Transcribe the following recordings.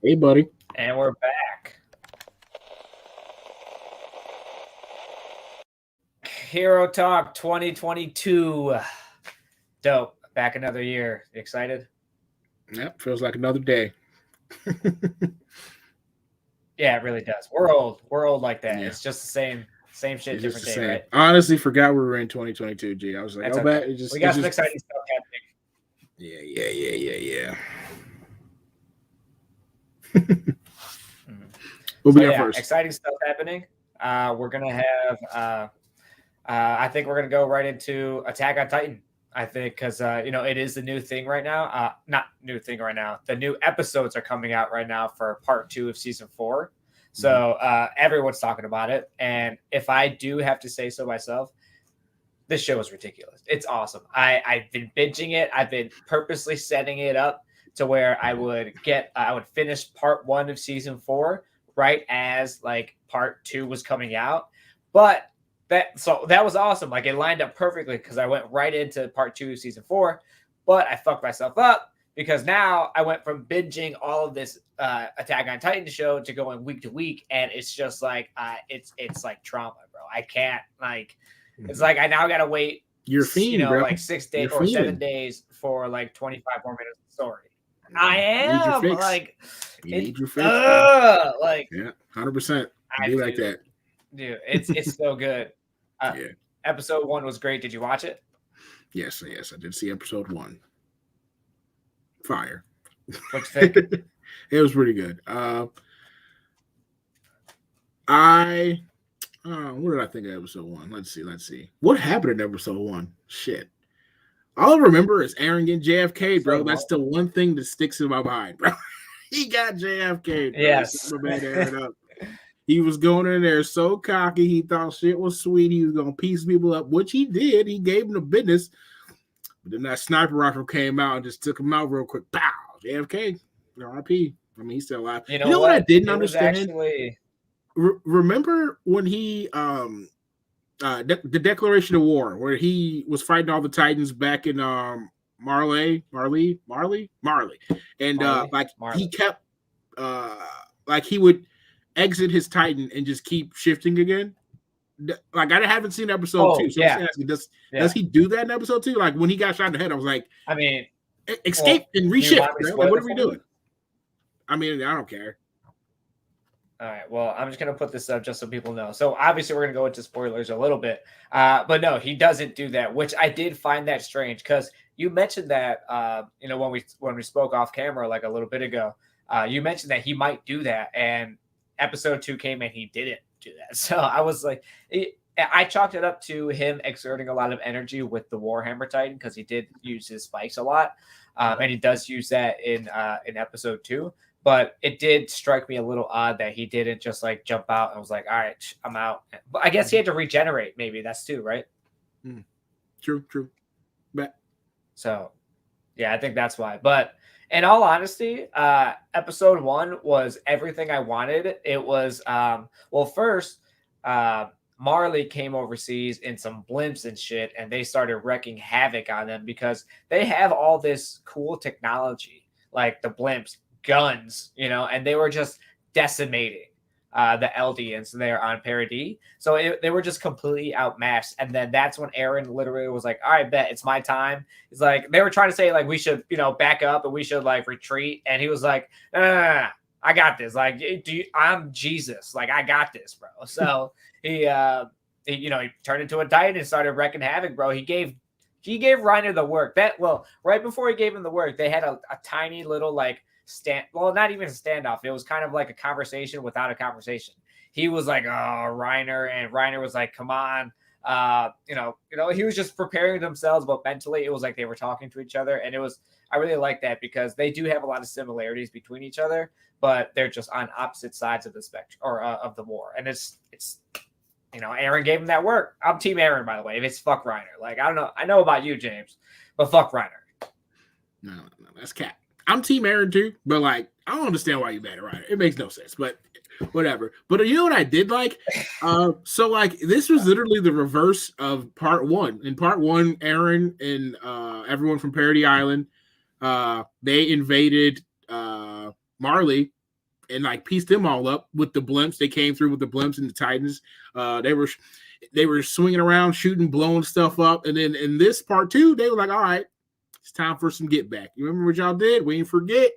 Hey, buddy. And we're back. Hero Talk 2022. Dope. Back another year. You excited? Yep, feels like another day. Yeah, it really does. We're old. We're old like that. Yeah. It's just the same shit, It's just different the day, same. right? I honestly forgot we were in 2022, G. I was like, That's oh, okay. bad. We got some exciting stuff happening. Yeah. So, We'll be first. exciting stuff happening. We're gonna have. I think we're gonna go right into Attack on Titan. I think because it is the new thing right now. Not new thing right now. The new episodes are coming out right now for part 2 of season 4. So everyone's talking about it. And if I do have to say so myself, this show is ridiculous. It's awesome. I've been binging it. I've been purposely setting it up to where I would finish part 1 of season 4 right as like part 2 was coming out. But that was awesome. Like it lined up perfectly because I went right into part 2 of season 4, but I fucked myself up because now I went from binging all of this Attack on Titan show to going week to week, and it's just like it's like trauma, bro. I can't it's like I now gotta wait. You're a fiend, bro. Like 6 days or 7 days for like 25 more minutes of story. I am you need your fix. like you need your fix. Like 100%. Be like that, dude. It's so good. Episode 1 was great. Did you watch it? Yes, I did see episode 1. Fire. What you think? It was pretty good. What did I think of episode 1? Let's see. What happened in episode 1? Shit. All I remember is Aaron getting JFK, bro. That's the one thing that sticks in my mind, bro. He got JFK. Bro. Yes. My man Aaron up. He was going in there so cocky. He thought shit was sweet. He was going to piece people up, which he did. He gave him the business. But then that sniper rifle came out and just took him out real quick. Pow! JFK. RIP. I mean, he's still alive. You know what I didn't understand? Remember when he the Declaration of War, where he was fighting all the Titans back in Marley, and he kept like he would exit his Titan and just keep shifting again. Like I haven't seen episode 2, so I'm asking, does he do that in episode 2? Like when he got shot in the head, I was like, I mean, escape and reshift. Like, what are we doing? I mean, I don't care. All right. Well, I'm just going to put this up just so people know. So obviously we're going to go into spoilers a little bit. But no, he doesn't do that, which I did find that strange because you mentioned that, when we spoke off camera like a little bit ago, you mentioned that he might do that. And episode 2 came and he didn't do that. So I was like, I chalked it up to him exerting a lot of energy with the Warhammer Titan because he did use his spikes a lot. And he does use that in episode 2. But it did strike me a little odd that he didn't just like jump out and was like, all right, I'm out. But I guess he had to regenerate. Maybe that's too, right? True. But so, yeah, I think that's why. But in all honesty, episode 1 was everything I wanted. It was, first, Marley came overseas in some blimps and shit, and they started wreaking havoc on them because they have all this cool technology, like the blimps, guns, and they were just decimating the Eldians there on Paradis. So they were just completely outmatched. And then that's when Aaron literally was like, all right, bet it's my time. It's like they were trying to say like we should, back up and we should like retreat. And he was like, no, I got this. Like, I'm Jesus. Like, I got this, bro. So he turned into a Titan and started wrecking havoc, bro. He gave Reiner the work. Right before he gave him the work, they had a tiny little like not even a standoff. It was kind of like a conversation without a conversation. He was like, oh, Reiner, and Reiner was like, come on. He was just preparing themselves, but mentally it was like they were talking to each other. And I really like that because they do have a lot of similarities between each other, but they're just on opposite sides of the spectrum or of the war. And it's Aaron gave him that work. I'm team Aaron, by the way. If it's fuck Reiner. Like, I don't know. I know about you, James, but fuck Reiner. No, that's cat. I'm team Aaron too, but like, I don't understand why you mad at Reiner. It makes no sense, but whatever. But you know what I did like? So like, this was literally the reverse of part 1. In part 1, Aaron and everyone from Paradis Island, they invaded Marley and like pieced them all up with the blimps. They came through with the blimps and the Titans. They were swinging around, shooting, blowing stuff up, and then in this part 2, they were like, all right, it's time for some get back. You remember what y'all did? We didn't forget.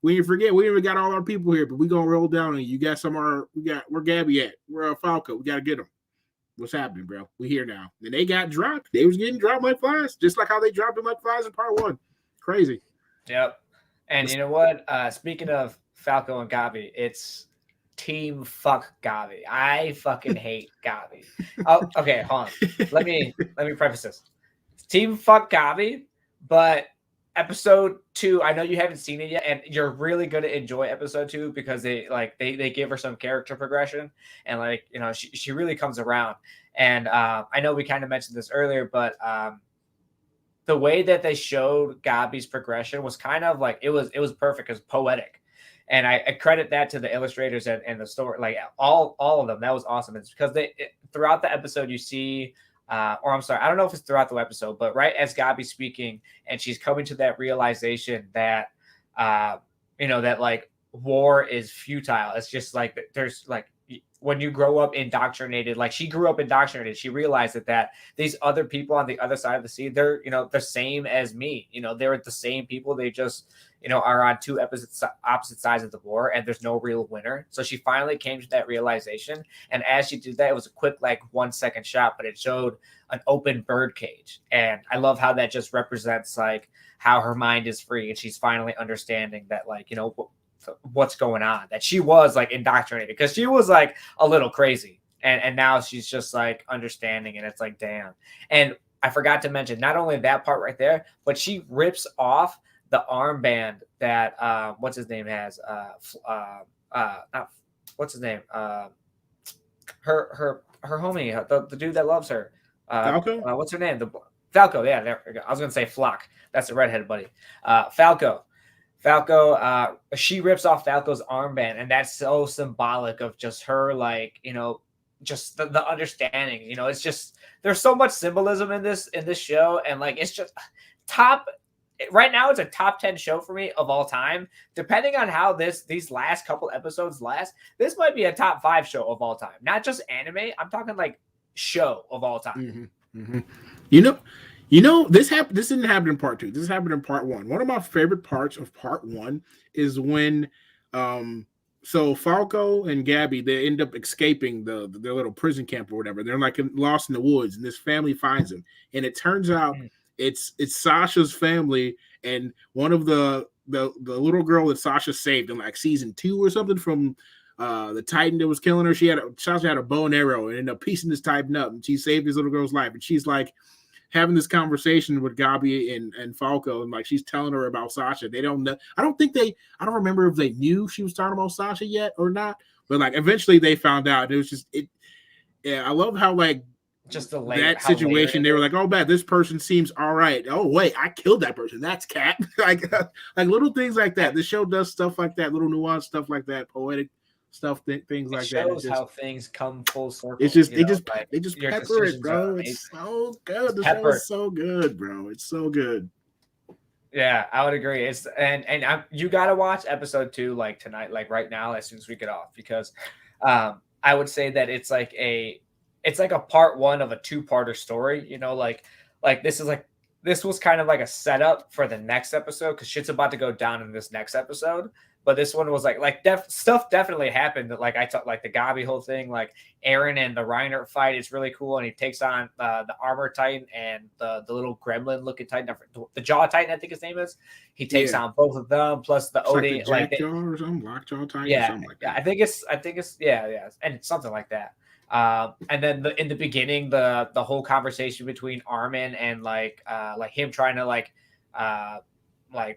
We even got all our people here, but we gonna roll down on you. You got where Gabby at? Where Falco? We gotta get them. What's happening, bro? We here now. And they got dropped. They was getting dropped like flies, just like how they dropped them like flies in part 1. Crazy. Yep. And you know what? Speaking of Falco and Gabi, it's team fuck Gabi. I fucking hate Gabi. Oh, okay, hold on. Let me preface this. Team fuck Gabi, but episode 2, I know you haven't seen it yet, and you're really going to enjoy episode 2 because they give her some character progression, and like, you know, she really comes around. And I know we kind of mentioned this earlier, but the way that they showed Gabi's progression was kind of like it was perfect. It was poetic, and I credit that to the illustrators and the story, like all of them. That was awesome. It's because throughout the episode you see. Or I'm sorry, I don't know if it's throughout the episode, but right as Gabi's speaking and she's coming to that realization that, you know, that like war is futile. It's just like there's like when you grow up indoctrinated, like she grew up indoctrinated, she realized that these other people on the other side of the sea, they're, you know, the same as me. You know, they're the same people. They just, you know, are on two opposite sides of the war, and there's no real winner. So she finally came to that realization. And as she did that, it was a quick, like 1 second shot, but it showed an open bird cage. And I love how that just represents like how her mind is free. And she's finally understanding that, like, you know, what's going on, that she was like indoctrinated because she was like a little crazy. And now she's just like understanding. And it's like, damn. And I forgot to mention not only that part right there, but she rips off the armband that what's his name has what's his name her homie, the dude that loves her, Falco. What's her name? Falco. Yeah, there we go. I was gonna say Flock. That's the redheaded buddy. Falco. She rips off Falco's armband, and that's so symbolic of just her, like, you know, just the understanding. You know, it's just there's so much symbolism in this show, and like it's just top. Right now, it's a top 10 show for me of all time. Depending on how these last couple episodes last, this might be a top 5 show of all time. Not just anime. I'm talking like show of all time. Mm-hmm. Mm-hmm. You know, this happened. This didn't happen in part 2. This happened in part 1. One of my favorite parts of part 1 is when, so Falco and Gabby, they end up escaping their little prison camp or whatever. They're like lost in the woods, and this family finds them, and it turns out it's Sasha's family, and one of the little girl that Sasha saved in like season 2 or something from the Titan that was killing her. Sasha had a bow and arrow and ended up piecing this Titan up, and she saved this little girl's life. And she's like having this conversation with Gabi and Falco, and like she's telling her about Sasha. They don't know. I don't remember if they knew she was talking about Sasha yet or not, but like eventually they found out. It was just it. Yeah, I love how like just that situation. They were like, "Oh, bad. This person seems all right. Oh, wait, I killed that person. That's Cat." like little things like that. The show does stuff like that, little nuanced stuff like that, poetic stuff, things like that. It shows how things come full circle. It's just they just pepper it, bro. It's so good. The show is so good, bro. It's so good. Yeah, I would agree. You got to watch episode 2 like tonight, like right now, as soon as we get off, because I would say that it's like a part 1 of a 2-parter story. You know, like this was kind of like a setup for the next episode, because shit's about to go down in this next episode. But this one was stuff definitely happened. That like I thought, like the Gabi whole thing, like Eren and the Reiner fight is really cool, and he takes on the armor Titan and the little gremlin looking Titan, the Jaw Titan, I think his name is. He takes on both of them, plus the Odin, like the Jackjaw or something, Lockjaw Titan, yeah, or something like that. I think it's yeah, and it's something like that. And then in the beginning, the whole conversation between Armin and like him trying to like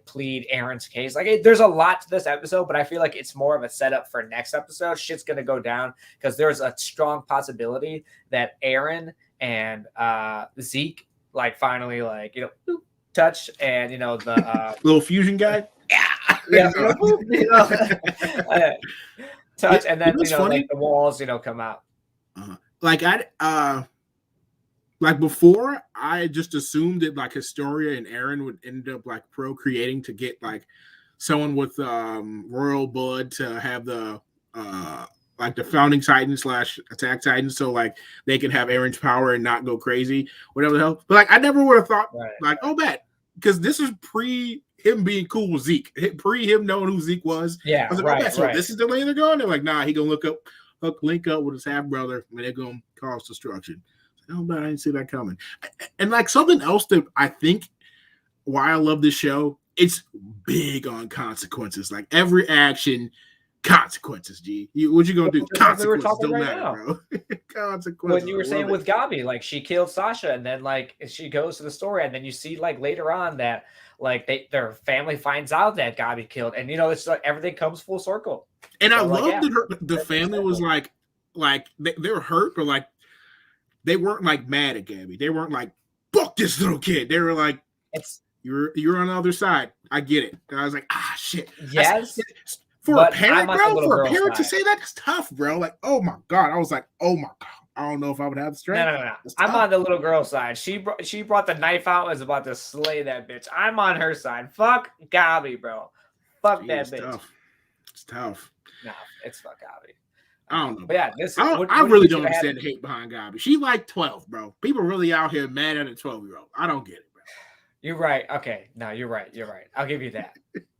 plead Eren's case. Like there's a lot to this episode, but I feel like it's more of a setup for next episode. Shit's gonna go down because there's a strong possibility that Eren and Zeke like finally like, you know, touch, and you know the little fusion guy. Yeah, touch, and then you know like the walls, you know, come out. Like before, I just assumed that like Historia and Eren would end up like procreating to get like someone with royal blood to have the like the founding titan / attack titan, so like they can have Aaron's power and not go crazy, whatever the hell. But like I never would have thought like, oh, bet, because this is pre him being cool with Zeke, pre him knowing who Zeke was. Yeah, I was like, oh, bet, so this is the lane they're going. They're like, nah, he gonna link up with his half brother, and they're gonna cause destruction. Oh, but I didn't see that coming. And like something else that I think why I love this show, it's big on consequences. Like every action, consequences. G, what you gonna do? Consequences don't matter, bro. Consequences. When you were saying with Gabi, like she killed Sasha, and then like she goes to the story, and then you see like later on that like their family finds out that Gabi killed, and it's like everything comes full circle. And so, I love that the family was like they were hurt, but like they weren't like mad at Gabi. They weren't like fuck this little kid. They were like, you're on the other side. I get it. And I was like, shit. Yes. For a parent, bro, for a parent to say that is tough, bro. Like, oh my God. I was like, oh my God. I don't know if I would have the strength. No. I'm on the little girl side. She brought the knife out and was about to slay that bitch. I'm on her side. Fuck Gabi, bro. Fuck that bitch. Tough. It's tough. No, it's fuck Gabi. I don't know. But yeah, I really don't understand the hate behind Gabi. She like 12, bro. People really out here mad at a 12-year-old. I don't get it, bro. You're right. Okay. No, you're right. I'll give you that.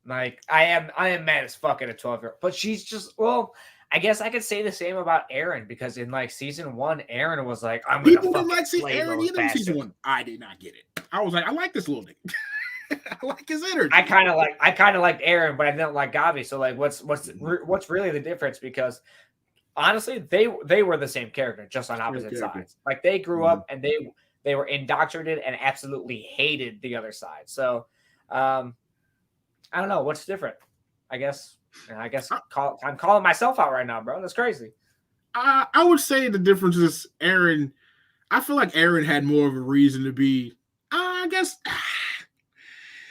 Like I am mad as fuck at a 12-year-old. But she's just, well, I guess I could say the same about Aaron, because in like season 1, Aaron was like, I'm gonna people didn't like see Aaron either in season 1. I did not get it. I was like, I like this little nigga. I like his energy. I kind of liked Aaron, but I didn't like Gabi. So like, what's really the difference? Because honestly, they were the same character, just on opposite sides. Like they grew up and they were indoctrinated and absolutely hated the other side. So, I don't know what's different. I guess I'm calling myself out right now, bro. That's crazy. I would say the difference is Aaron. I feel like Aaron had more of a reason to be. I guess.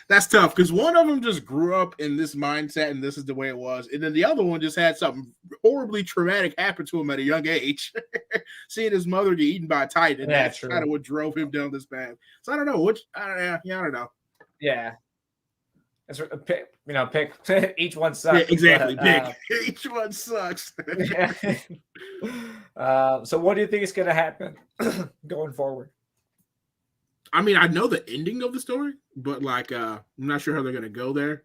That's tough because one of them just grew up in this mindset and this is the way it was. And then the other one just had something horribly traumatic happen to him at a young age. Seeing his mother get eaten by a titan. Yeah, that's kind of what drove him down this path. So I don't know. I don't know. Yeah. Pick each one sucks. Yeah, exactly. But, each one sucks. So what do you think is going to happen going forward? I mean, I know the ending of the story, but like, I'm not sure how they're gonna go there.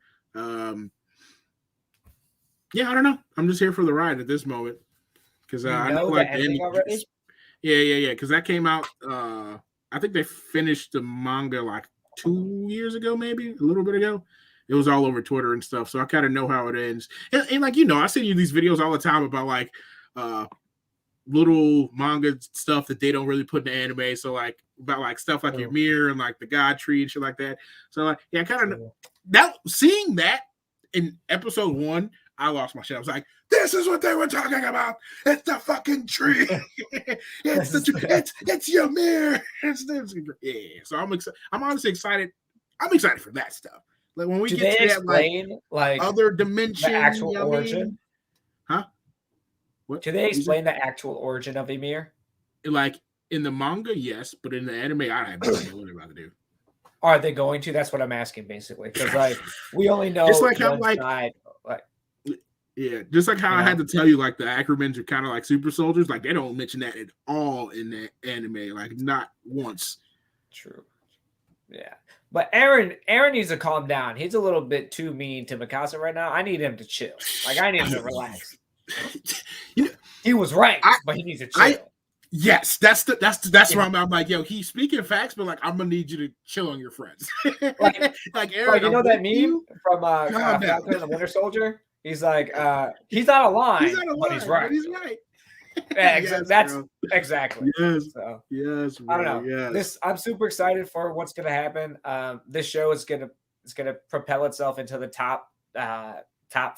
Yeah, I don't know. I'm just here for the ride at this moment because I know like the ending already. Yeah. Because that came out. I think they finished the manga like 2 years ago, maybe a little bit ago. It was all over Twitter and stuff, so I kind of know how it ends. And like I send you these videos all the time about like little manga stuff that they don't really put in the anime. So like about like stuff like Emir and like the God Tree and shit like that. So like I kind of that seeing that in episode 1, I lost my shit. I was like, this is what they were talking about. It's the fucking tree. it's Emir. So I'm honestly excited. I'm excited for that stuff. Like when we get to that like other dimension, the actual origin. Huh? What? Do they explain the actual origin of Emir? Like in the manga, yes, but in the anime, I have no idea what they're about to do. Are they going to? That's what I'm asking, basically, because like we only know just like how side, just like how I had to tell you, like the Acromans are kind of like super soldiers. Like they don't mention that at all in the anime, like not once. True. Yeah, but Aaron needs to calm down. He's a little bit too mean to Mikasa right now. I need him to chill. Like I need him to relax. He was right, but he needs to chill. Yes, that's where I'm like, yo, he's speaking facts, but like I'm gonna need you to chill on your friends. like Aaron, you know that meme from Falcon and the Winter Soldier? He's like, he's out of line, but he's right. He's right. Yeah, exactly. Yes, so, yes. Bro, I don't know. Yes. I'm super excited for what's gonna happen. This show is gonna propel itself into the top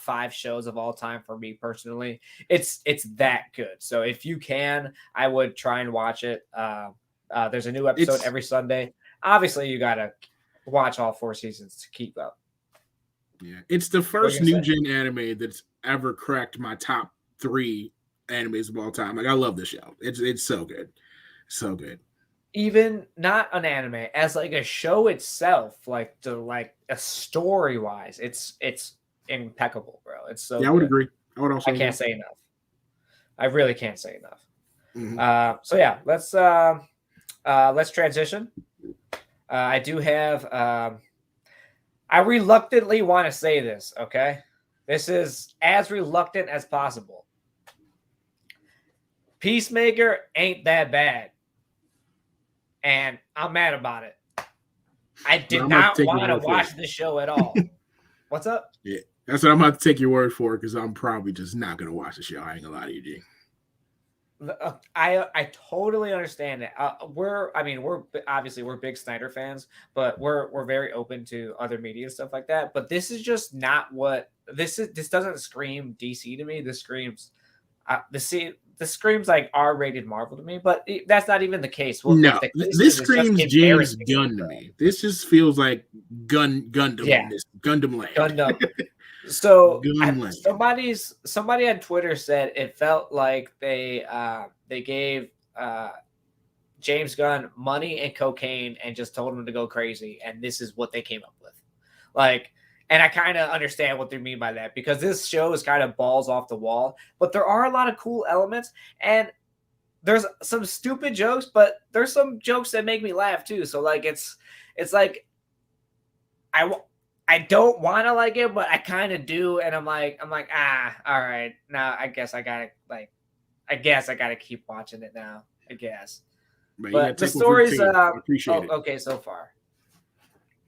5 shows of all time for me personally. It's that good. So if you can, I would try and watch it. There's a new episode every Sunday. Obviously, you gotta watch all 4 seasons to keep up. Yeah, it's the first new gen anime that's ever cracked my top 3 animes of all time. Like I love this show. It's so good, so good. even not an anime, as like a show itself, like a story wise, it's impeccable, bro. It's so Yeah, I would good. agree. I would I also can't agree. say enough. I really can't say enough. Mhm. So yeah, let's transition. I do have. I reluctantly want to say this. Okay, this is as reluctant as possible. Peacemaker ain't that bad, and I'm mad about it. I But did I'm about to not take your want to word for watch it. this show at all. What's up? Yeah, that's what I'm about to take your word for because I'm probably just not gonna watch the show. I ain't gonna lie to you, G. I totally understand it. We're obviously we're big Snyder fans, but we're very open to other media and stuff like that. But this is just not what this is. This doesn't scream DC to me. This screams this screams like R-rated Marvel to me. But that's not even the case. What No, the case this is just screams James embarrassingly Gunn to good. me. This just feels like Yeah, Gundam Land. Gundam. So Gunland. somebody on Twitter said it felt like they gave James Gunn money and cocaine and just told him to go crazy, and this is what they came up with. Like, and I kind of understand what they mean by that because this show is kind of balls off the wall, but there are a lot of cool elements and there's some stupid jokes, but there's some jokes that make me laugh too. So like it's like I I don't want to like it, but I kind of do, and I'm like all right, now I guess I gotta keep watching it now. I guess, But you gotta but the take one for the story's team. I appreciate it. okay so far.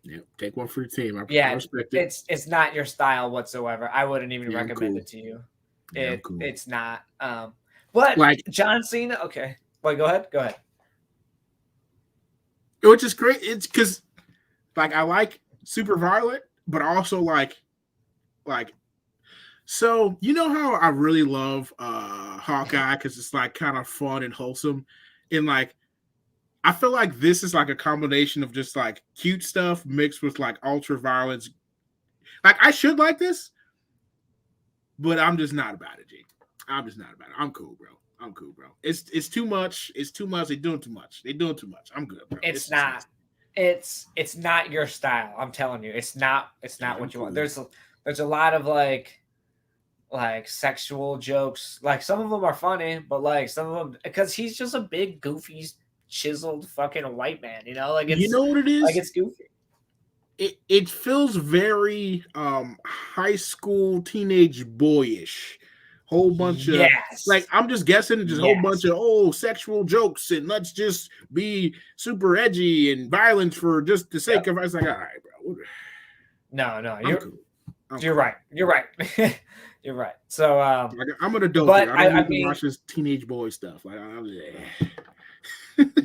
Yeah, take one for the team. I Yeah, respect it. it's not your style whatsoever. I wouldn't even Yeah, I'm recommend cool. it to you. Yeah, I'm cool. It's not. But Like, John Cena. Okay, wait, go ahead. Go ahead. which is great. It's because, like, I like super violent, but also like. So you know how I really love Hawkeye because it's like kind of fun and wholesome, and like I feel like this is like a combination of just like cute stuff mixed with like ultra violence. Like I should like this, but I'm just not about it, G. I'm just not about it. I'm cool, bro. I'm cool, bro. It's too much. It's too much. They're doing too much. They're doing too much. I'm good, bro. It's not. It's not your style. I'm telling you, it's not. It's not Yeah, what you cool. want. There's a lot of like sexual jokes. Like some of them are funny, but like some of them because he's just a big goofy chiseled fucking white man. You know, You know what it is? it's goofy. It feels very high school teenage boyish. Whole bunch of like Yes. I'm just guessing just a whole bunch Yes. of sexual jokes and let's just be super edgy and violent for just the sake Yep. of. I was like, all right, bro. No, I'm cool. you're right. You're right. You're right. So Like, I'm an adult but here. I don't I need to mean watch this teenage boy stuff. Like I'm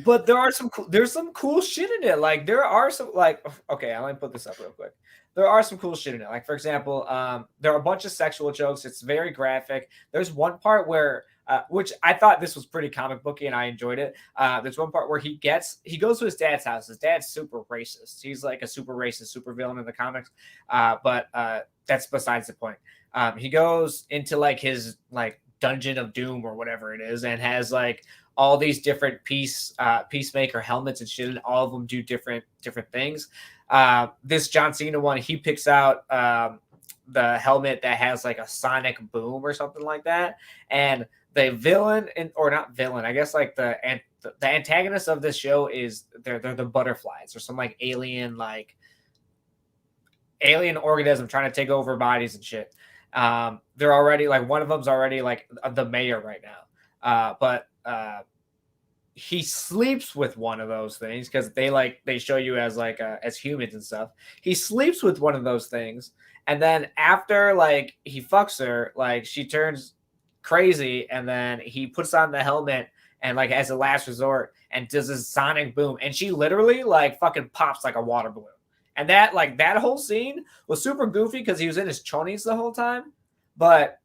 but there's some cool shit in it. Like there are some like okay, I'm gonna put this up real quick. There are some cool shit in it. Like for example, there are a bunch of sexual jokes. It's very graphic. There's one part where which I thought this was pretty comic booky and I enjoyed it. There's one part where he goes to his dad's house. His dad's super racist. He's like a super racist super villain in the comics. But that's besides the point. He goes into like his like dungeon of doom or whatever it is and has like all these different Peacemaker helmets and shit, and all of them do different things. This John Cena one, he picks out the helmet that has like a sonic boom or something like that, and the villain or not villain, I guess like the antagonist of this show is they're the butterflies or some like alien organism trying to take over bodies and shit. They're already like one of them's already like the mayor right now, but he sleeps with one of those things because they show you as like as humans and stuff. He sleeps with one of those things, and then after like he fucks her, like she turns crazy, and then he puts on the helmet and like as a last resort and does this sonic boom, and she literally like fucking pops like a water balloon. And that whole scene was super goofy because he was in his chonies the whole time, but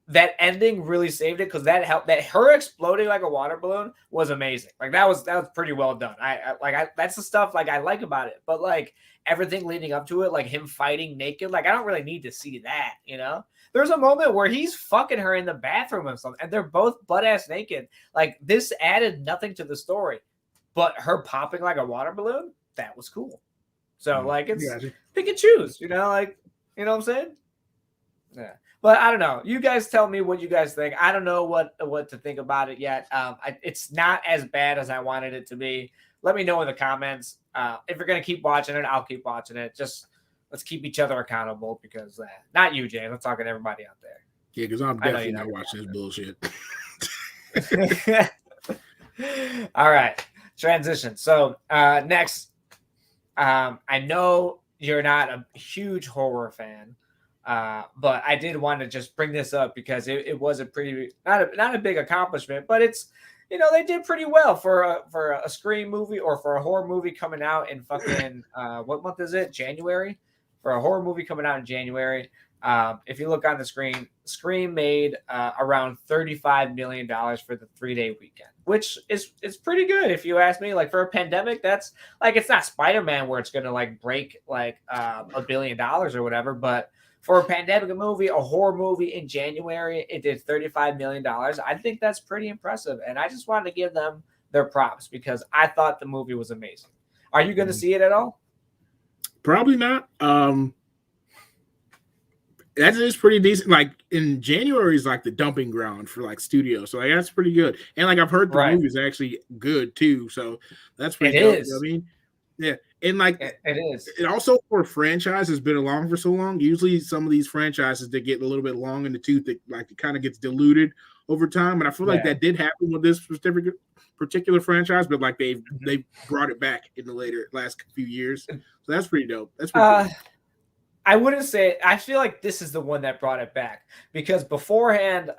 that ending really saved it because that helped. That her exploding like a water balloon was amazing. Like that was pretty well done. I that's the stuff like I like about it. But like everything leading up to it, like him fighting naked, like I don't really need to see that. You know, there's a moment where he's fucking her in the bathroom or something, and they're both butt ass naked. Like this added nothing to the story. but her popping like a water balloon, that was cool. So like it's Gotcha. pick and choose, like you know what I'm saying? Yeah. But I don't know. You guys tell me what you guys think. I don't know what to think about it yet. It's not as bad as I wanted it to be. Let me know in the comments. If you're gonna keep watching it, I'll keep watching it. Just let's keep each other accountable because not you, James. I'm talking to everybody out there. Yeah, because I'm definitely not watching this bullshit. All right. Transition. So next, I know you're not a huge horror fan. But I did want to just bring this up because it was a pretty not a big accomplishment, but it's they did pretty well for a Scream movie or for a horror movie coming out in fucking what month is it? January. For a horror movie coming out in January. If you look on the screen, Scream made around $35 million for the 3-day weekend, which is pretty good if you ask me. Like for a pandemic, that's like it's not Spider-Man where it's gonna like break like $1 billion or whatever, but for a pandemic movie, a horror movie in January, it did $35 million. I think that's pretty impressive. And I just wanted to give them their props because I thought the movie was amazing. Are you going to see it at all? Probably not. That is pretty decent. Like in January is like the dumping ground for like studios. So like, that's pretty good. And like I've heard the movie's actually good too. So that's pretty good. You know what I mean? Yeah. And like it is. It also for a franchise has been along for so long. Usually some of these franchises that get a little bit long in the tooth, that like it kind of gets diluted over time. And I feel like that did happen with this particular franchise, but like they brought it back in the last few years. So that's pretty dope. That's pretty cool. I wouldn't say I feel like this is the one that brought it back because beforehand,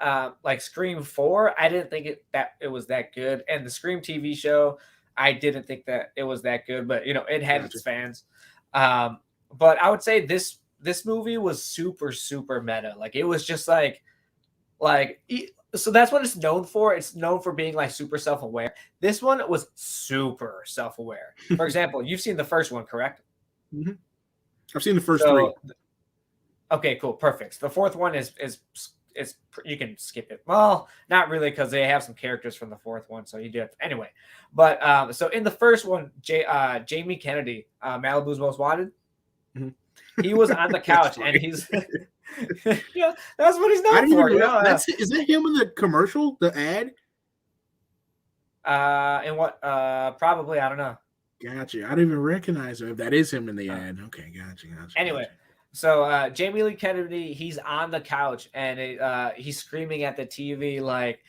like Scream 4, I didn't think it was that good. And the Scream TV show, I didn't think that it was that good, but it had its fans. But I would say this movie was super, super meta. Like it was just like so that's what it's known for. It's known for being like super self-aware. This one was super self-aware. For example, you've seen the first one, correct? Mm-hmm. I've seen the first 3. Okay, cool, perfect. The fourth one is you can skip it. Well, not really because they have some characters from the fourth one, so you do have to, anyway. But so in the first one, Jamie Kennedy, Malibu's Most Wanted, he was on the couch and he's that's what he's known for. Is that him in the commercial, the ad? And what? Probably, I don't know. Gotcha. I didn't even recognize him. If that is him in the ad, okay, gotcha. Anyway. So Jamie Lee Kennedy, he's on the couch and he's screaming at the TV like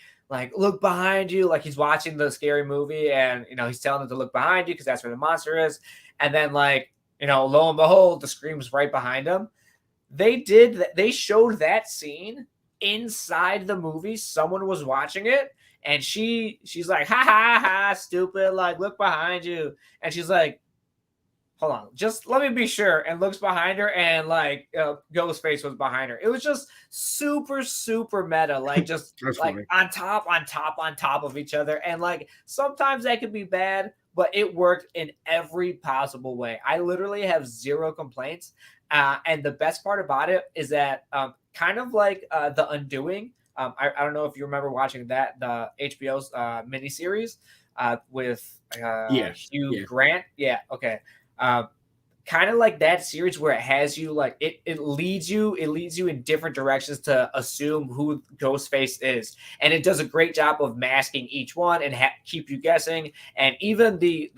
look behind you, like he's watching the scary movie and he's telling him to look behind you because that's where the monster is. And then lo and behold, the scream's right behind him. They showed that scene inside the movie. Someone was watching it and she's like, ha ha ha, stupid, like look behind you. And she's like, hold on, just let me be sure, and looks behind her, and Ghostface was behind her. It was just super, super meta, like just like funny. on top of each other, and like sometimes that could be bad, but it worked in every possible way. I literally have 0 complaints, and the best part about it is that kind of like The Undoing. I don't know if you remember watching that, the HBO's miniseries with Hugh Grant. Yeah, okay. Kind of like that series where it has you like it leads you in different directions to assume who Ghostface is, and it does a great job of masking each one and keep you guessing. And even the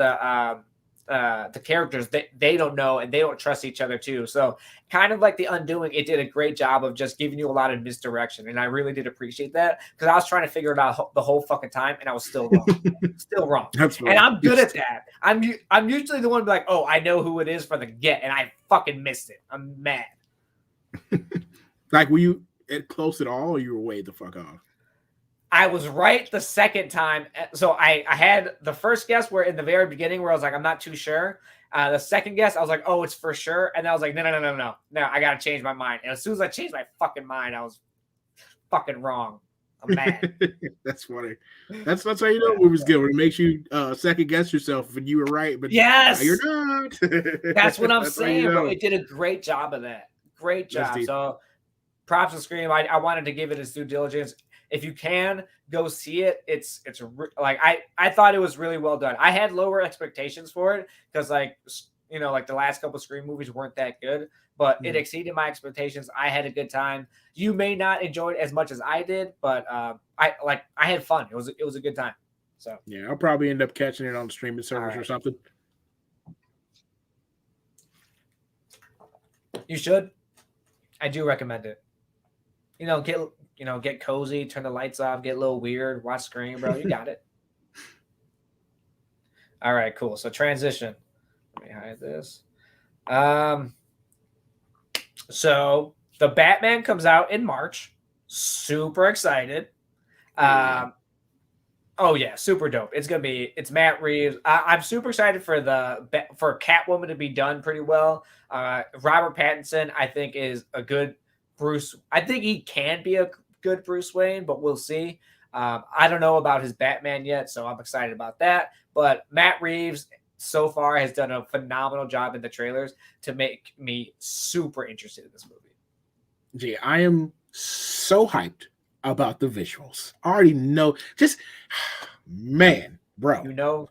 characters, they don't know and they don't trust each other too. So kind of like The Undoing, it did a great job of just giving you a lot of misdirection, and I really did appreciate that because I was trying to figure it out the whole fucking time and I was still wrong. That's right. And I'm good at that. I'm usually the one like, oh, I know who it is from the get, and I fucking missed it. I'm mad. Like, were you close at all, or you were way the fuck off? I was right the second time. So I had the first guess where in the very beginning where I was like, I'm not too sure. The second guess, I was like, oh, it's for sure. And I was like, no, I got to change my mind. And as soon as I changed my fucking mind, I was fucking wrong. I'm mad. That's funny. That's how you know movies good. When it makes you second guess yourself when you were right, but yes, you're not. That's what I'm saying, bro. It did a great job of that. Great job. So props to Scream. I wanted to give it its due diligence. if you can go see it, it's like I thought it was really well done. I had lower expectations for it because like like the last couple of Scream movies weren't that good, but it exceeded my expectations. I had a good time. You may not enjoy it as much as I did, but I had fun. It was a good time. So yeah, I'll probably end up catching it on the streaming service or something. You should. I do recommend it. Get cozy, turn the lights off, get a little weird, watch Scream, bro. You got it. All right, cool. So transition. Let me hide this. So the Batman comes out in March. Super excited. Oh yeah, super dope. It's Matt Reeves. I'm super excited for Catwoman to be done pretty well. Robert Pattinson, I think, is a good Bruce. I think he can be a good Bruce Wayne, but we'll see. I don't know about his Batman yet, so I'm excited about that. But Matt Reeves so far has done a phenomenal job in the trailers to make me super interested in this movie. Gee, I am so hyped about the visuals. I already know. Just man, bro. You know.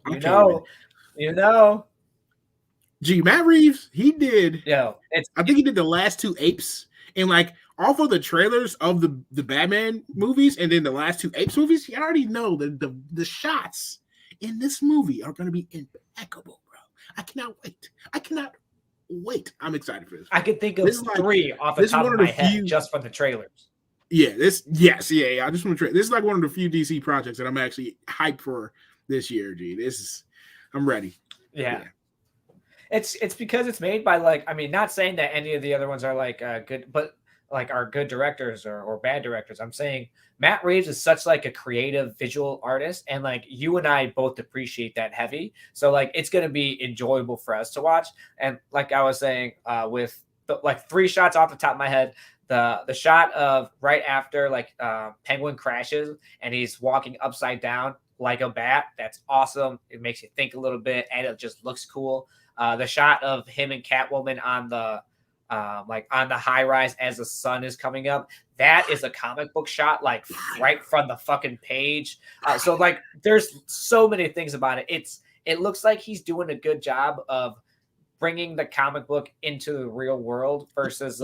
Gee, Matt Reeves, he did. I think he did the last two Apes, and like off of the trailers of the Batman movies, and then the last two Apes movies, you already know that the shots in this movie are going to be impeccable, bro. I cannot wait. I'm excited for this. I could think of three off the top of my head just from the trailers. Yeah, I just want to try. This is like one of the few DC projects that I'm actually hyped for this year, G. I'm ready. Yeah. It's because it's made by not saying that any of the other ones are good, but are good directors or bad directors. I'm saying Matt Reeves is such a creative visual artist, and you and I both appreciate that heavy. So it's gonna be enjoyable for us to watch. And like I was saying, with three shots off the top of my head. The shot of right after Penguin crashes and he's walking upside down like a bat. That's awesome. It makes you think a little bit and it just looks cool. The shot of him and Catwoman on the high rise as the sun is coming up. That is a comic book shot, right from the fucking page. So there's so many things about it. It looks like he's doing a good job of bringing the comic book into the real world versus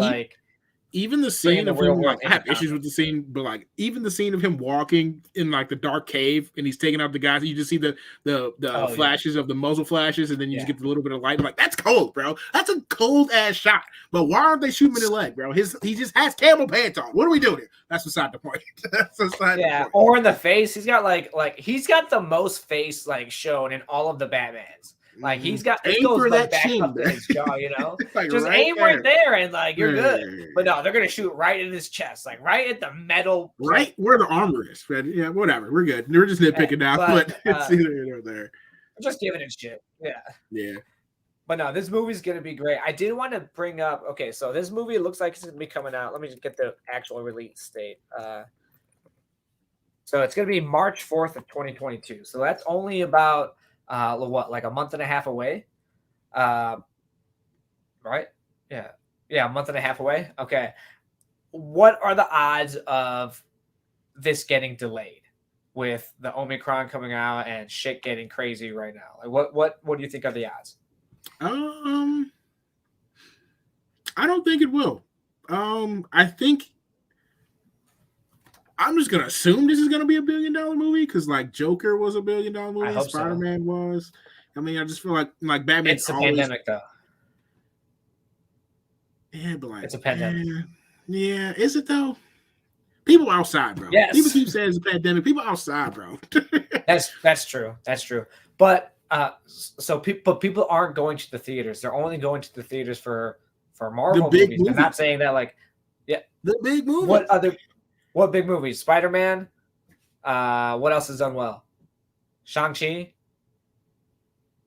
even the scene of him, I have issues with the scene, but even the scene of him walking in the dark cave and he's taking out the guys, you just see the flashes of the muzzle flashes, and then you just get a little bit of light. That's cold, bro. That's a cold ass shot. But why aren't they shooting in the leg, bro? He just has camel pants on. What are we doing here? That's beside the point. Or in the face. He's got he's got the most face shown in all of the Batmans. He's got it goes back up to his jaw, just aim right there and you're good. But no, they're gonna shoot right in his chest, right at the metal, right where the armor is. Yeah, whatever, we're good. We're just nitpicking now, but it's either here or there. I'm just giving it shit. Yeah. But no, this movie's gonna be great. I did want to bring up. Okay, so this movie looks like it's gonna be coming out. Let me just get the actual release date. So it's gonna be March 4th of 2022. So that's only about a month and a half away, right? Yeah, a month and a half away. Okay, what are the odds of this getting delayed with the Omicron coming out and shit getting crazy right now? What do you think are the odds? I don't think it will. I think I'm just gonna assume this is gonna be $1 billion movie because Joker was $1 billion movie. Spider-Man was. I mean, I just feel like Batman. It's a pandemic, though. Yeah, but it's a pandemic. Yeah, is it though? People outside, bro. Yes. People keep saying it's a pandemic. People outside, bro. That's true. But people aren't going to the theaters. They're only going to the theaters for Marvel movies. I'm not saying that the big movie. What big movies? Spider-Man. What else has done well? Shang-Chi.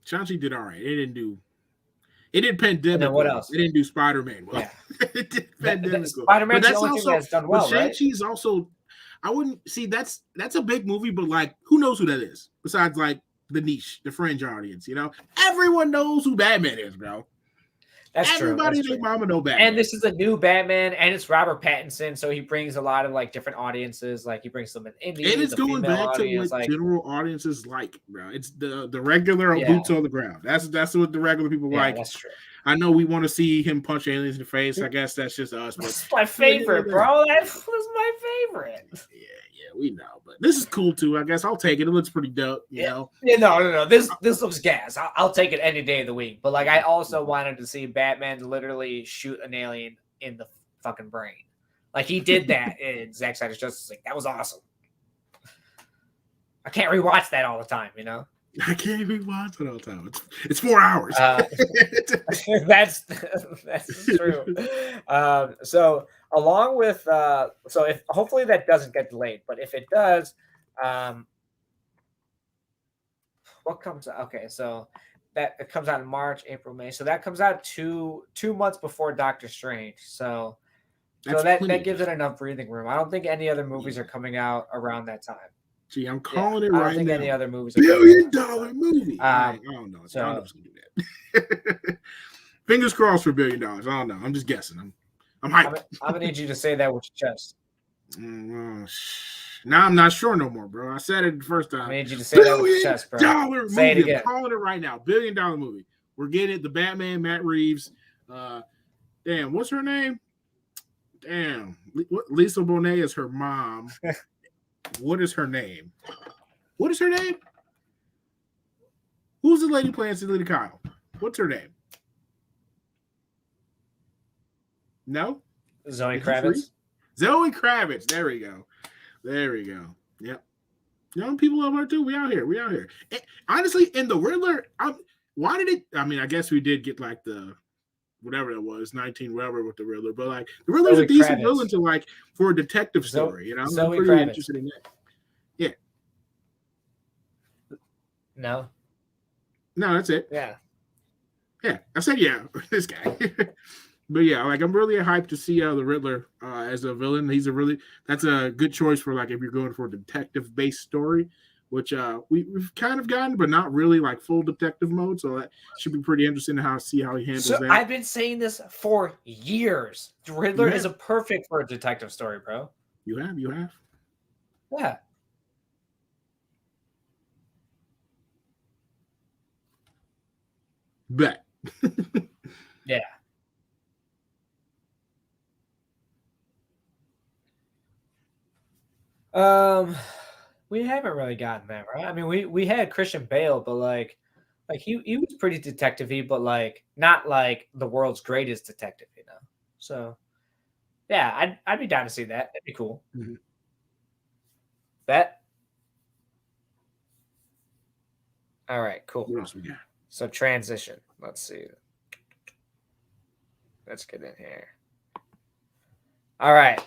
Shang-Chi did all right. It did pandemic. And then what else? It didn't do Spider-Man well. Yeah. It did pandemic. Spider-Man's the only thing that's done well, right? Shang-Chi's also. I wouldn't see that's a big movie, but who knows who that is besides the niche, the fringe audience? Everyone knows who Batman is, bro. That's Everybody true. and their mama know Batman. And this is a new Batman, and it's Robert Pattinson, so he brings a lot of like different audiences. Like he brings some in indie, and it's the going female back to audience. what Like general audiences like, bro. It's the regular boots on the ground. That's what the regular people like. That's true. I know we want to see him punch aliens in the face. I guess that's just us. But that's my favorite, bro. That's my favorite. Yeah, we know. But this is cool too. I guess I'll take it. It looks pretty dope. You know. Yeah, no. This looks gas. I'll take it any day of the week. But like, I also wanted to see Batman literally shoot an alien in the fucking brain. Like he did that in Zack Snyder's Justice League. That was awesome. I can't rewatch that all the time, you know. I can't even watch it all the time. It's 4 hours. That's true. So along with so if hopefully that doesn't get delayed, but if it does, what comes out? Okay, so that it comes out in March, April, May. So that comes out two months before Doctor Strange. So that gives it enough breathing room. I don't think any other movies are coming out around that time. See, I'm calling it right now. I don't think any other movies. $1 billion movie. I don't know. So, I don't know who's gonna do that. Fingers crossed for $1 billion. I don't know. I'm just guessing. I'm hyped. I'm gonna need you to say that with your chest. Now I'm not sure no more, bro. I said it the first time. I need you to say that with your chest, bro. Say it again. I'm calling it right now. $1 billion movie. We're getting it. The Batman, Matt Reeves. Damn, what's her name? Damn, Lisa Bonet is her mom. What is her name? Who's the lady playing Selena Kyle? What's her name? No? Zoe Kravitz. Zoe Kravitz. There we go. Yep. Young people love her too. We out here. And honestly, in the Riddler, why did it? I mean, I guess we did get like the whatever it was, 19 whatever with the Riddler, but like the Riddler's a decent villain to like for a detective story, you know. I'm pretty interested in that. Yeah. No, that's it. Yeah. I said yeah. This guy. But yeah, like I'm really hyped to see the Riddler as a villain. That's a good choice for like if you're going for a detective-based story, which we've kind of gotten, but not really like full detective mode. So that should be pretty interesting to see how he handles that. I've been saying this for years. The Riddler is a perfect for a detective story, bro. You have. Yeah. Bet. Yeah. We haven't really gotten that, right? I mean, we had Christian Bale, but like he was pretty detective-y, but like not like the world's greatest detective, you know. So yeah, I'd be down to see that. That'd be cool. Mm-hmm. Bet. All right, cool. What else we got? So transition. Let's see. Let's get in here. All right.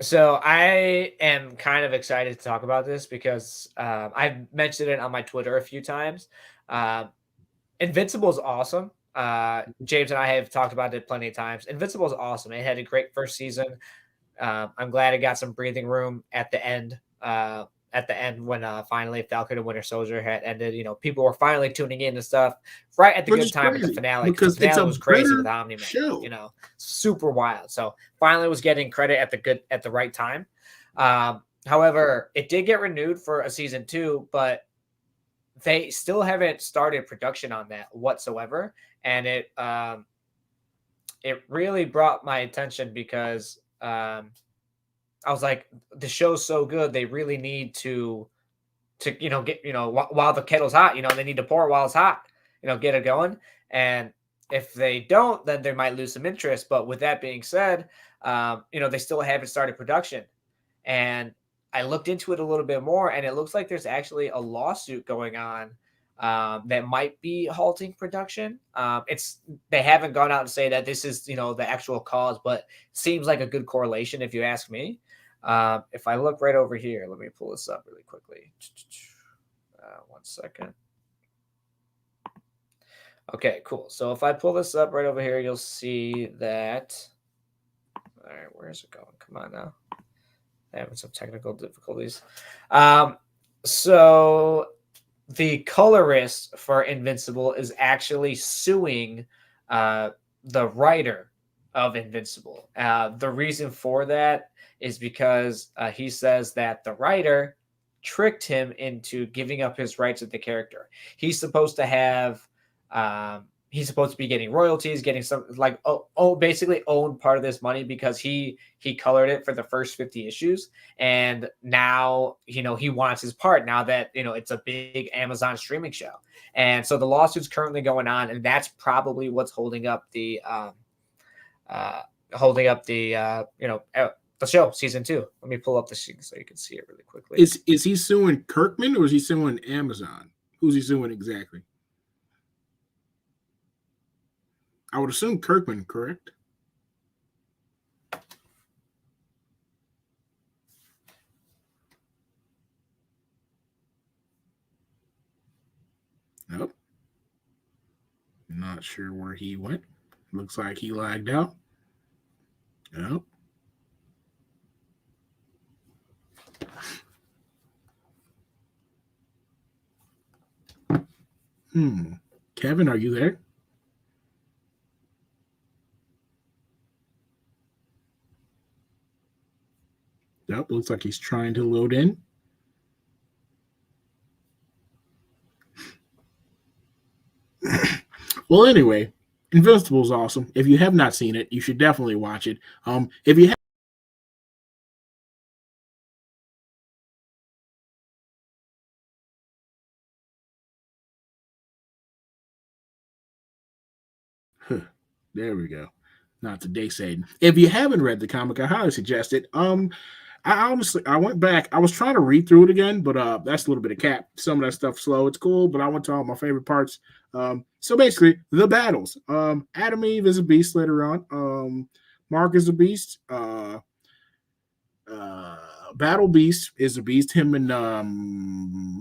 So I am kind of excited to talk about this because I've mentioned it on my Twitter a few times. Invincible is awesome. James and I have talked about it plenty of times. Invincible is awesome. It had a great first season. I'm glad it got some breathing room at the end. When finally Falcon and Winter Soldier had ended, you know, people were finally tuning in and stuff right at the good time of the finale, because the finale was crazy with Omni-Man, you know, super wild. So finally was getting credit at the right time. However, it did get renewed for a season 2, but they still haven't started production on that whatsoever. And it really brought my attention because I was like, the show's so good, they really need to get, while the kettle's hot, they need to pour it while it's hot, get it going. And if they don't, then they might lose some interest. But with that being said, they still haven't started production. And I looked into it a little bit more, and it looks like there's actually a lawsuit going on that might be halting production. They haven't gone out and say that this is, the actual cause, but seems like a good correlation if you ask me. If I look right over here, let me pull this up really quickly. 1 second. Okay, cool. So if I pull this up right over here, you'll see that. All right, where's it going? Come on now. Having some technical difficulties. So the colorist for Invincible is actually suing the writer of Invincible. The reason for that is because he says that the writer tricked him into giving up his rights of the character. He's supposed to have, he's supposed to be getting royalties, getting some like basically own part of this money because he colored it for the first 50 issues, and now he wants his part now that it's a big Amazon streaming show, and so the lawsuit's currently going on, and that's probably what's holding up the the show season 2. Let me pull up the sheet so you can see it really quickly. Is he suing Kirkman or is he suing Amazon? Who's he suing exactly? I would assume Kirkman, correct? Nope. Not sure where he went. Looks like he lagged out. Nope. Kevin, are you there? Nope. Looks like he's trying to load in. Well, anyway, Invincible is awesome. If you have not seen it, you should definitely watch it. If you have, there we go. Not today, Satan. If you haven't read the comic, I highly suggest it. I went back. I was trying to read through it again, but that's a little bit of cap. Some of that stuff slow. It's cool, but I went to all my favorite parts. So basically, the battles. Adam Eve is a beast later on. Mark is a beast. Battle Beast is a beast. Him and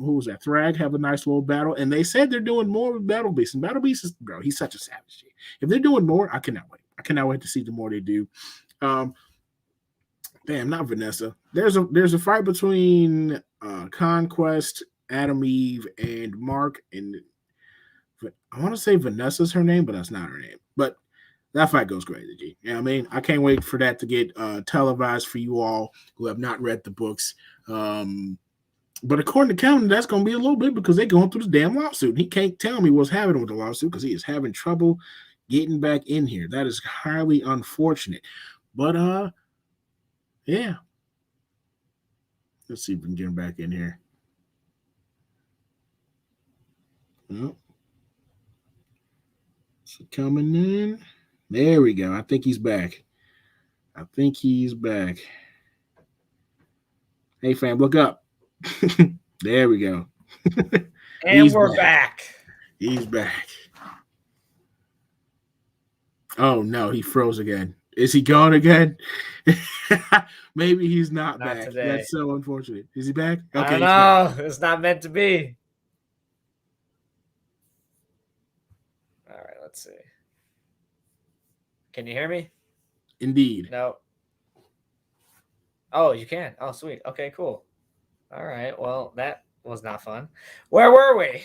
who was that? Thrag have a nice little battle, and they said they're doing more with Battle Beast. And Battle Beast is, bro, he's such a savage. If they're doing more, I cannot wait. I cannot wait to see the more they do. Damn, not Vanessa. There's a fight between Conquest, Adam Eve, and Mark, and I want to say Vanessa's her name, but that's not her name. But that fight goes crazy, G. You know what I mean? I can't wait for that to get televised for you all who have not read the books. But according to Calvin, that's going to be a little bit because they're going through this damn lawsuit. He can't tell me what's happening with the lawsuit because he is having trouble getting back in here. That is highly unfortunate. But, yeah. Let's see if we can get him back in here. Well, so coming in. There we go. I think he's back. Hey, fam, look up. There we go. And we're back. He's back. Oh, no, he froze again. Is he gone again? Maybe he's not back. Today. That's so unfortunate. Is he back? Okay, no, it's not meant to be. All right, let's see. Can you hear me? Indeed. No. Oh, you can. Oh, sweet. Okay, cool. All right. Well, that was not fun. Where were we?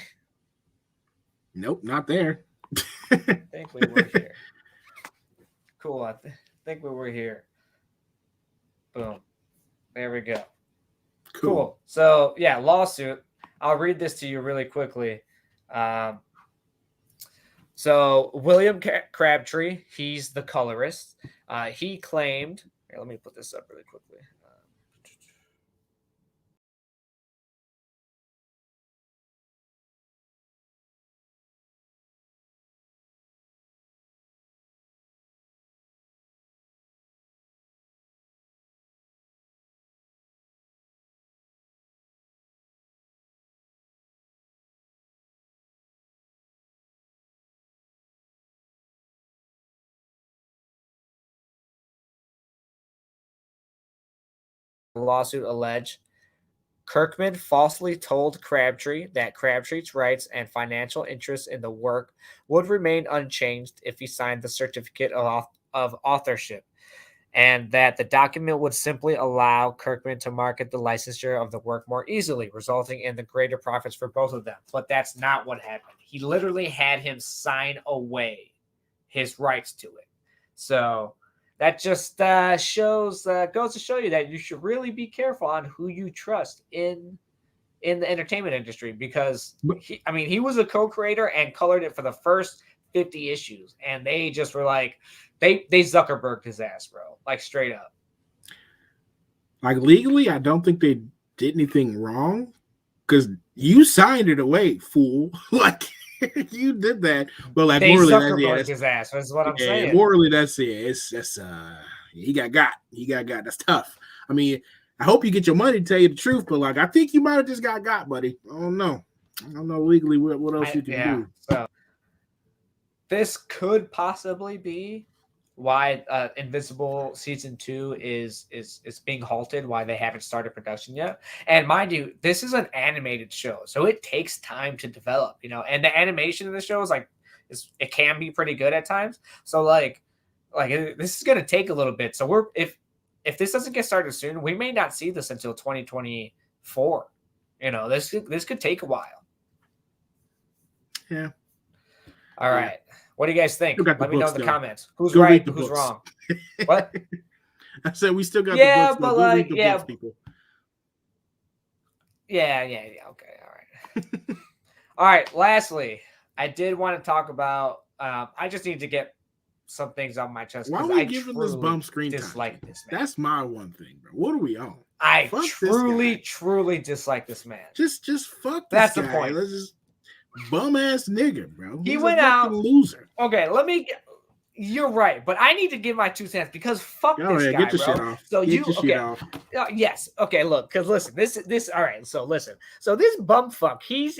Nope, not there. I think we were here. Cool. I think we were here. Boom. There we go. Cool. So, yeah, lawsuit. I'll read this to you really quickly. So William Crabtree, he's the colorist. He claimed. Here, let me put this up really quickly. Lawsuit alleged Kirkman falsely told Crabtree that Crabtree's rights and financial interests in the work would remain unchanged if he signed the certificate of authorship, and that the document would simply allow Kirkman to market the licensure of the work more easily, resulting in the greater profits for both of them. But that's not what happened. He literally had him sign away his rights to it. So that just goes to show you that you should really be careful on who you trust in the entertainment industry, because he was a co-creator and colored it for the first 50 issues, and they just were like, they Zuckerberged his ass, bro, like straight up. Like legally, I don't think they did anything wrong, because you signed it away, fool. Like you did that, but like they morally, Zuckerberged his ass. That's what I'm saying. Morally, that's it. That's he got. That's tough. I mean, I hope you get your money to tell you the truth, but like I think you might have just got, buddy. I don't know legally what else you can do. So this could possibly be why Invincible season 2 is being halted, why they haven't started production yet. And mind you, this is an animated show, so it takes time to develop, and the animation in the show is like it can be pretty good at times. So like this is going to take a little bit. So if this doesn't get started soon, we may not see this until 2024. This could take a while. Yeah. All right. What do you guys think? Let me know in the comments. Who's Go right? Who's wrong? What? I said we still got the books. But go read the books, people. Yeah. Okay. All right. All right. Lastly, I did want to talk about. I just need to get some things on my chest. Why are we giving this bum screen time? Dislike this man. That's my one thing, bro. What are we on? I truly dislike this man. Just fuck this That's guy. The point. Let's just bum ass nigga, bro. He went out loser. Okay, you're right, but I need to give my 2 cents because fuck this guy, get your bro. Shit off. So shit off. Yes. Okay, look, because listen, this. All right. So listen. So this bum fuck, he.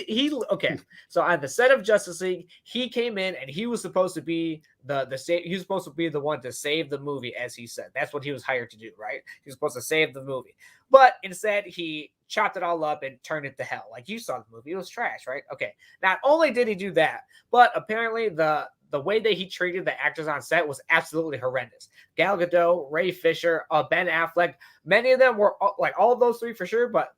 Okay. So on the set of Justice League, he came in and he was supposed to be he was supposed to be the one to save the movie, as he said. That's what he was hired to do, right? He was supposed to save the movie, but instead he chopped it all up and turned it to hell. Like you saw the movie, it was trash, right? Okay. Not only did he do that, but apparently the way that he treated the actors on set was absolutely horrendous. Gal Gadot, Ray Fisher, Ben Affleck, many of them were like all of those 3 for sure, but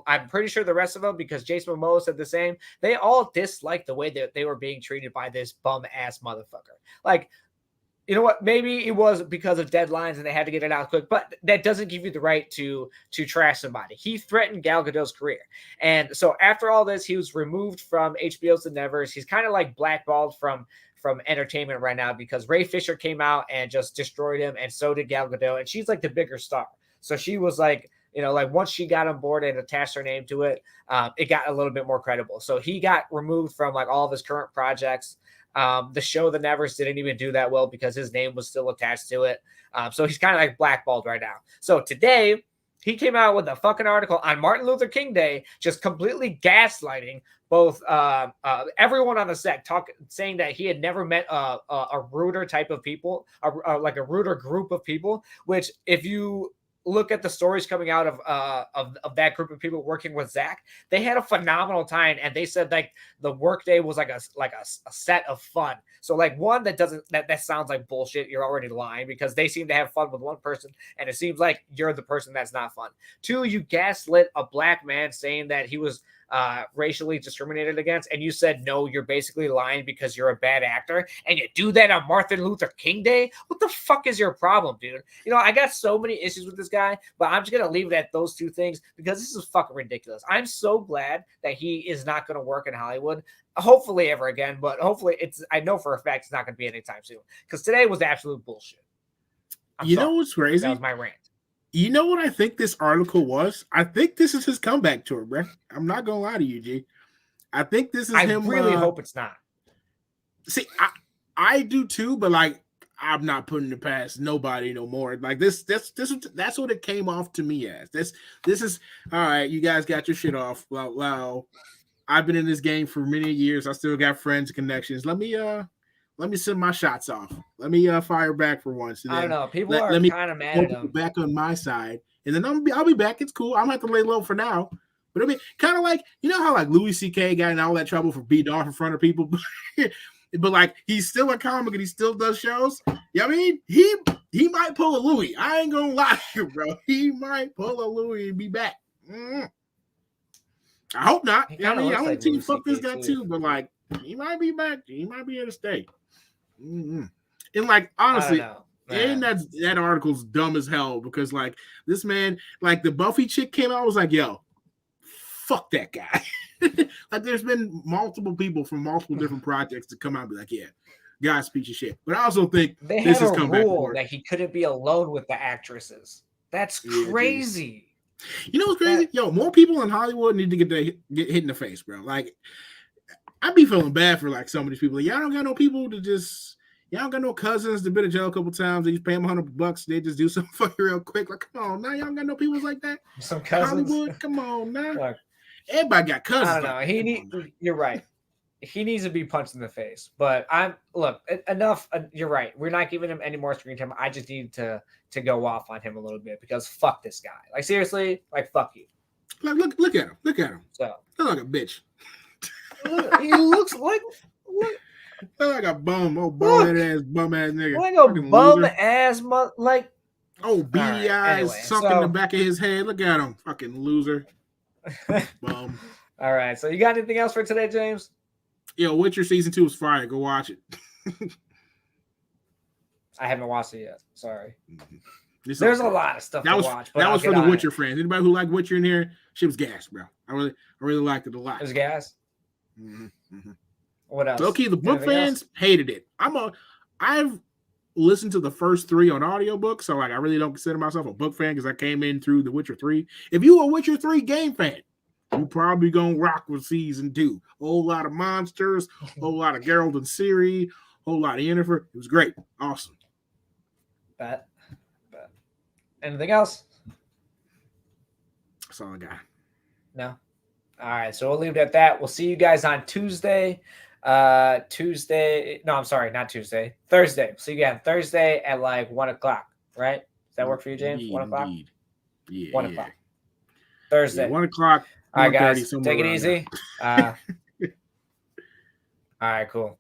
I'm pretty sure the rest of them, because Jason Momoa said the same, they all disliked the way that they were being treated by this bum ass motherfucker. Like, you know what? Maybe it was because of deadlines and they had to get it out quick, but that doesn't give you the right to trash somebody. He threatened Gal Gadot's career. And so after all this, he was removed from HBO's The Nevers. He's kind of like blackballed from entertainment right now, because Ray Fisher came out and just destroyed him, and so did Gal Gadot, and she's like the bigger star. So she was like, like once she got on board and attached her name to it, it got a little bit more credible. So he got removed from like all of his current projects. The show The Nevers didn't even do that well because his name was still attached to it. So he's kind of like blackballed right now. So today he came out with a fucking article on Martin Luther King Day, just completely gaslighting both everyone on the set, saying that he had never met a ruder type of people, like a ruder group of people, which if you look at the stories coming out of that group of people working with Zach, they had a phenomenal time, and they said like the workday was like a set of fun. So like one that sounds like bullshit. You're already lying, because they seem to have fun with one person, and it seems like you're the person that's not fun. 2, you gaslit a black man saying that he was racially discriminated against, and you said no, you're basically lying because you're a bad actor, and you do that on Martin Luther King Day. What the fuck is your problem, dude? I got so many issues with this guy, but I'm just gonna leave it at those 2 things, because this is fucking ridiculous. I'm so glad that he is not gonna work in Hollywood, hopefully ever again, but hopefully I know for a fact it's not gonna be anytime soon, because today was absolute bullshit. You know what's crazy? That was my rant. You know what I think this article was? I think this is his comeback tour, bro. I'm not gonna lie to you, G. I think this is him. I really hope it's not. See, I do too, but like I'm not putting it past nobody no more. Like that's what it came off to me as. This is all right. You guys got your shit off. Wow. I've been in this game for many years. I still got friends and connections. Let me send my shots off. Let me fire back for once. I don't know. People are kind of mad at him. Back on my side, and then I'll be back. It's cool. I'm gonna have to lay low for now. But I mean, kind of like how like Louis C.K. got in all that trouble for beating off in front of people, but like he's still a comic and he still does shows. Yeah, I mean he might pull a Louis. I ain't gonna lie to you, bro. He might pull a Louis and be back. I hope not. I mean, I want to fuck this guy too, but like he might be back. He might be here to stay. And like honestly, I don't know. and that article's dumb as hell because like this man, like the Buffy chick came out, I was like, yo, fuck that guy. Like there's been multiple people from multiple different projects to come out and be like, yeah, guy's piece of shit. But I also think They this had has a come back rule for it. that he couldn't be alone with the actresses. That's crazy. You know what's crazy? Yo, more people in Hollywood need to get hit in the face, bro. Like, I be feeling bad for like some of these people. Like, y'all don't got no people to just, y'all don't got no cousins that been to jail a couple times. They just pay them $100. They just do something for you real quick. Like, come on now, y'all don't got no people like that. Some cousins. Hollywood, come on now. Look, everybody got cousins. I don't know. You're right. He needs to be punched in the face. But enough. You're right. We're not giving him any more screen time. I just need to go off on him a little bit because fuck this guy. Like seriously, like fuck you. Like look at him. Look at him. So look like a bitch. He looks like look like a bum. Oh, bum ass nigga. Like a bum ass like. Oh, beady eyes sunk in the back of his head. Look at him, fucking loser. Bum. All right. So you got anything else for today, James? Yo, Witcher season 2 is fire. Go watch it. I haven't watched it yet. Sorry. There's a lot of stuff to watch. But that was for the Witcher fans. Anybody who liked Witcher in here, shit was gas, bro. I really liked it a lot. It was gas. What else? Okay, the book fans hated it. I've listened to the first 3 on audiobook, so like I really don't consider myself a book fan because I came in through the Witcher 3. If you a Witcher 3 game fan, you probably gonna rock with season 2. Whole lot of monsters, whole lot of Geralt and Ciri, whole lot of Yennefer. It was great, awesome. Bet. Anything else? That's all I got. No. All right, so we'll leave it at that. We'll see you guys on Tuesday. Thursday. We'll see you again Thursday at like 1:00. Right? Does that work for you, James? 1:00. Yeah. 1:00. Thursday. Yeah, 1:00. All right, guys. Take it easy. All right, cool.